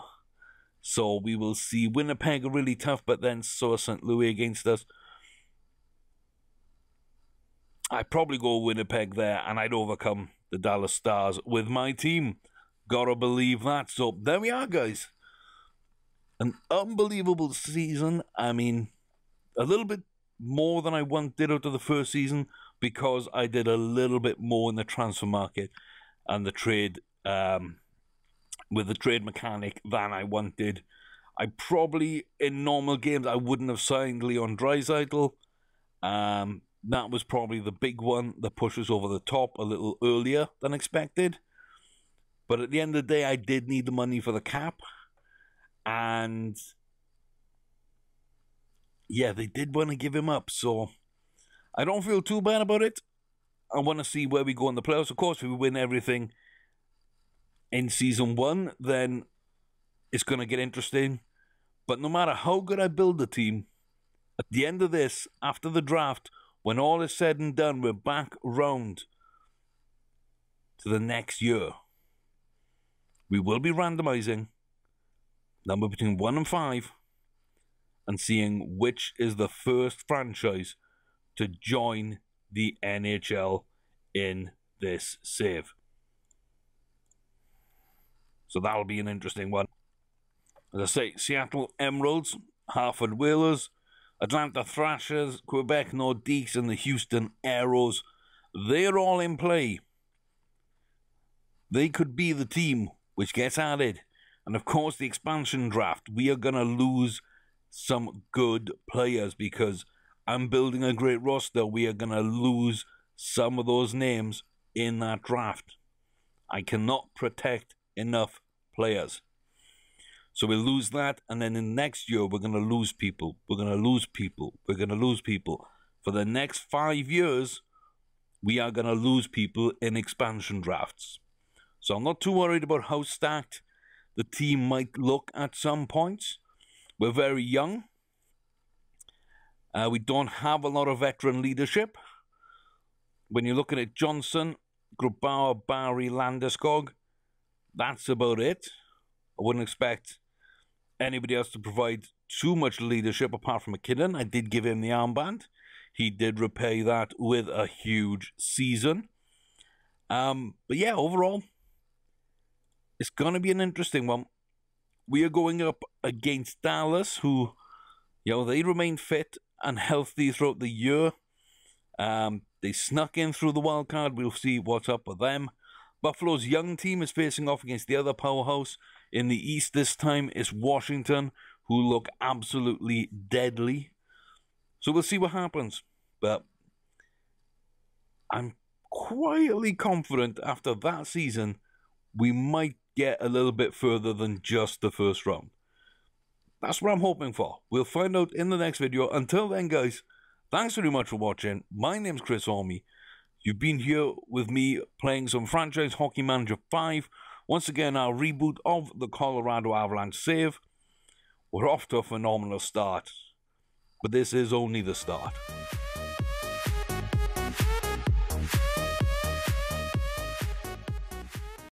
Speaker 1: So we will see. Winnipeg are really tough, but then so are St. Louis against us. I'd probably go Winnipeg there, and I'd overcome the Dallas Stars with my team. Gotta believe that. So there we are, guys. An unbelievable season. I mean, a little bit more than I once did out of the first season because I did a little bit more in the transfer market and the trade, with the trade mechanic than I once did. I probably, in normal games, I wouldn't have signed Leon Draisaitl. That was probably the big one that pushes over the top a little earlier than expected. But at the end of the day, I did need the money for the cap. And yeah, they did want to give him up. So I don't feel too bad about it. I want to see where we go in the playoffs. Of course, if we win everything in Season 1, then it's going to get interesting. But no matter how good I build the team, at the end of this, after the draft, when all is said and done, we're back round to the next year. We will be randomizing number between 1 and 5 and seeing which is the first franchise to join the NHL in this save. So that'll be an interesting one. As I say, Seattle Emeralds, Hartford Whalers, Atlanta Thrashers, Quebec Nordiques, and the Houston Aeros, they're all in play. They could be the team which gets added. And of course, the expansion draft, we are going to lose some good players because I'm building a great roster. We are going to lose some of those names in that draft. I cannot protect enough players. So we'll lose that, and then in next year, we're going to lose people. We're going to lose people. We're going to lose people. For the next 5 years, we are going to lose people in expansion drafts. So I'm not too worried about how stacked the team might look at some points. We're very young. We don't have a lot of veteran leadership. When you're looking at Johnson, Grubauer, Barry, Landeskog, that's about it. I wouldn't expect anybody else to provide too much leadership apart from McKinnon. I did give him the armband. He did repay that with a huge season. But yeah, overall, it's going to be an interesting one. We are going up against Dallas, who, they remain fit and healthy throughout the year. They snuck in through the wild card. We'll see what's up with them. Buffalo's young team is facing off against the other powerhouse. In the East this time is Washington, who look absolutely deadly. So we'll see what happens. But I'm quietly confident after that season, we might get a little bit further than just the first round. That's what I'm hoping for. We'll find out in the next video. Until then, guys, thanks very much for watching. My name's Chris Orme. You've been here with me playing some Franchise Hockey Manager 5. Once again, our reboot of the Colorado Avalanche save. We're off to a phenomenal start, but this is only the start.